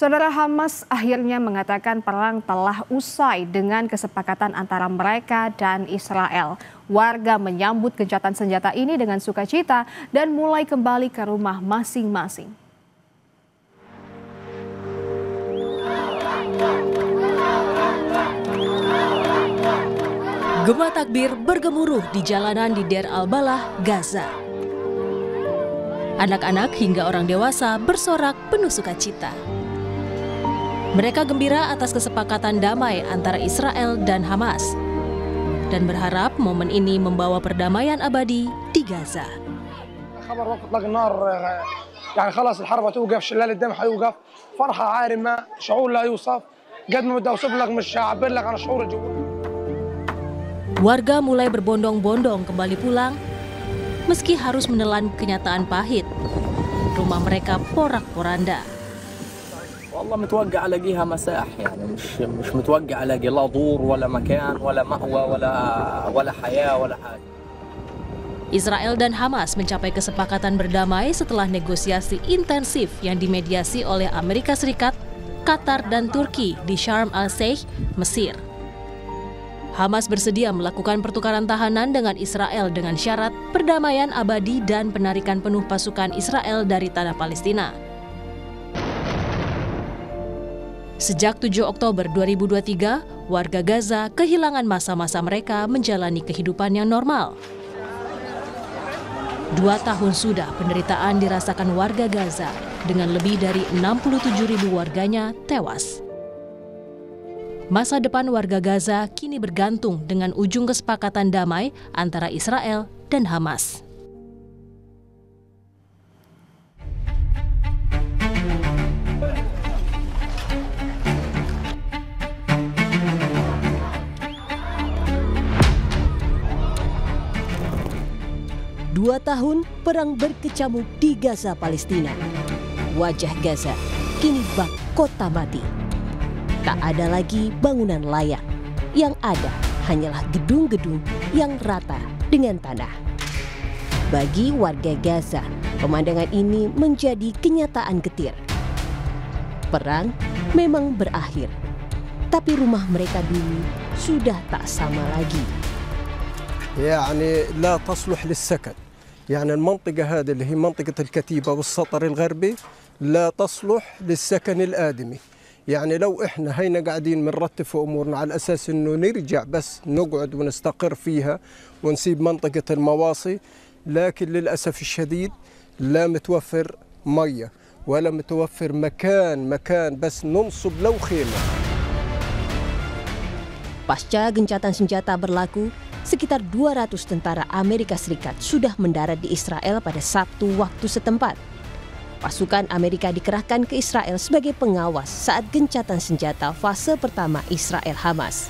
Saudara, Hamas akhirnya mengatakan perang telah usai dengan kesepakatan antara mereka dan Israel. Warga menyambut gencatan senjata ini dengan sukacita dan mulai kembali ke rumah masing-masing. Gema takbir bergemuruh di jalanan di Deir al-Balah, Gaza. Anak-anak hingga orang dewasa bersorak penuh sukacita. Mereka gembira atas kesepakatan damai antara Israel dan Hamas dan berharap momen ini membawa perdamaian abadi di Gaza. خبر وقت اطلاق النار يعني خلاص الحرب هتوقف شلال الدم هيوقف فرحه عارمه شعور لا يوصف قد ما بدي اوصف لك مش هعبر لك عن شعور الجو. Warga mulai berbondong-bondong kembali pulang meski harus menelan kenyataan pahit. Rumah mereka porak-poranda. والله متوقع الاقيها مساح يعني مش متوقع الاقي لا دور ولا مكان ولا مأوى ولا حياة ولا حاجة. Israel dan Hamas mencapai kesepakatan berdamai setelah negosiasi intensif yang dimediasi oleh Amerika Serikat, Qatar dan Turki di Sharm el-Sheikh, Mesir. Hamas bersedia melakukan pertukaran tahanan dengan Israel dengan syarat perdamaian abadi dan penarikan penuh pasukan Israel dari tanah Palestina. Sejak 7 Oktober 2023, warga Gaza kehilangan masa-masa mereka menjalani kehidupan yang normal. 2 tahun sudah penderitaan dirasakan warga Gaza dengan lebih dari 67.000 warganya tewas. Masa depan warga Gaza kini bergantung dengan ujung kesepakatan damai antara Israel dan Hamas. Dua tahun perang berkecamuk di Gaza, Palestina. Wajah Gaza kini bak kota mati. Tak ada lagi bangunan layak. Yang ada hanyalah gedung-gedung yang rata dengan tanah. Bagi warga Gaza, pemandangan ini menjadi kenyataan getir. Perang memang berakhir, tapi rumah mereka dulu sudah tak sama lagi. يعني لا تصلح للسكن. يعني المنطقة هذه اللي هي منطقة الكتيبة والسطر الغربي لا تصلح للسكن الآدمي. يعني لو إحنا هينا قاعدين بنرتب أمورنا على أساس إنه نرجع بس نقعد ونستقر فيها ونسيب منطقة المواصي، لكن للأسف الشديد لا متوفر مية ولا متوفر مكان بس ننصب لو خيمة. Pasca gencatan senjata berlaku, sekitar 200 tentara Amerika Serikat sudah mendarat di Israel pada Sabtu waktu setempat. Pasukan Amerika dikerahkan ke Israel sebagai pengawas saat gencatan senjata fase pertama Israel-Hamas.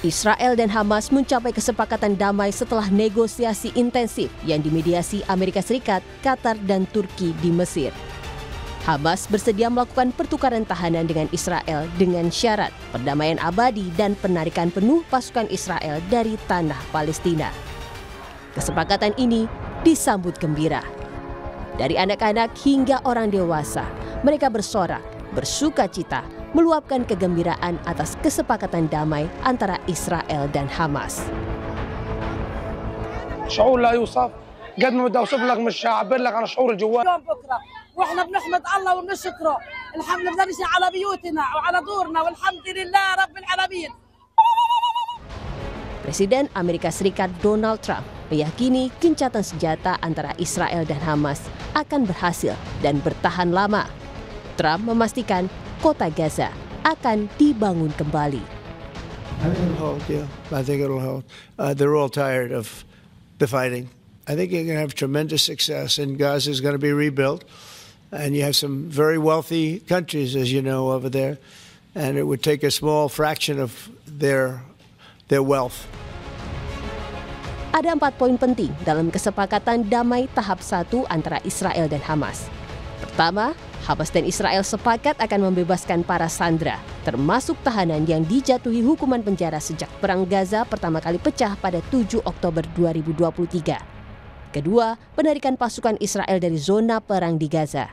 Israel dan Hamas mencapai kesepakatan damai setelah negosiasi intensif yang dimediasi Amerika Serikat, Qatar dan Turki di Mesir. Hamas bersedia melakukan pertukaran tahanan dengan Israel dengan syarat perdamaian abadi dan penarikan penuh pasukan Israel dari tanah Palestina. Kesepakatan ini disambut gembira. Dari anak-anak hingga orang dewasa, mereka bersorak, bersukacita, meluapkan kegembiraan atas kesepakatan damai antara Israel dan Hamas. شعور لا يوصف قد ما بدي اوصف لك مش هعبر لك عن شعور الجوال. واحنا بنحمد الله وبنشكره، الحمد لله نمشي على بيوتنا وعلى دورنا والحمد لله رب العالمين. Presiden Amerika Serikat Donald Trump meyakini gencatan senjata antara Israel dan Hamas akan berhasil dan bertahan lama. Trump memastikan kota Gaza akan dibangun kembali. I think it'll hold, yeah. I think it'll hold. They're all tired of the fighting. I think you're going to have tremendous success, and Gaza is going to be rebuilt. And you have some very wealthy countries, as you know, over there. And it would take a small fraction of their wealth. Ada 4 poin penting dalam kesepakatan damai tahap 1 antara Israel dan Hamas. Pertama, Hamas dan Israel sepakat akan membebaskan para sandera, termasuk tahanan yang dijatuhi hukuman penjara sejak Perang Gaza pertama kali pecah pada 7 Oktober 2023. Kedua, penarikan pasukan Israel dari zona perang di Gaza.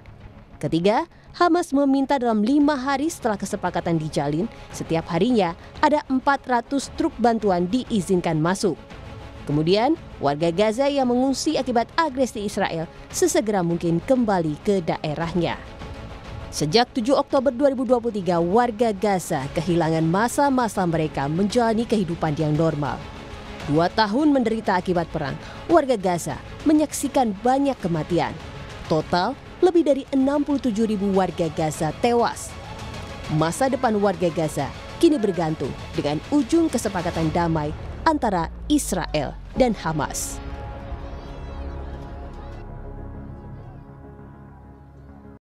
Ketiga, Hamas meminta dalam 5 hari setelah kesepakatan dijalin, setiap harinya ada 400 truk bantuan diizinkan masuk. Kemudian, warga Gaza yang mengungsi akibat agresi Israel sesegera mungkin kembali ke daerahnya. Sejak 7 Oktober 2023, warga Gaza kehilangan masa-masa mereka menjalani kehidupan yang normal. 2 tahun menderita akibat perang, warga Gaza menyaksikan banyak kematian. Total, lebih dari 67.000 warga Gaza tewas. Masa depan warga Gaza kini bergantung dengan ujung kesepakatan damai antara Israel dan Hamas.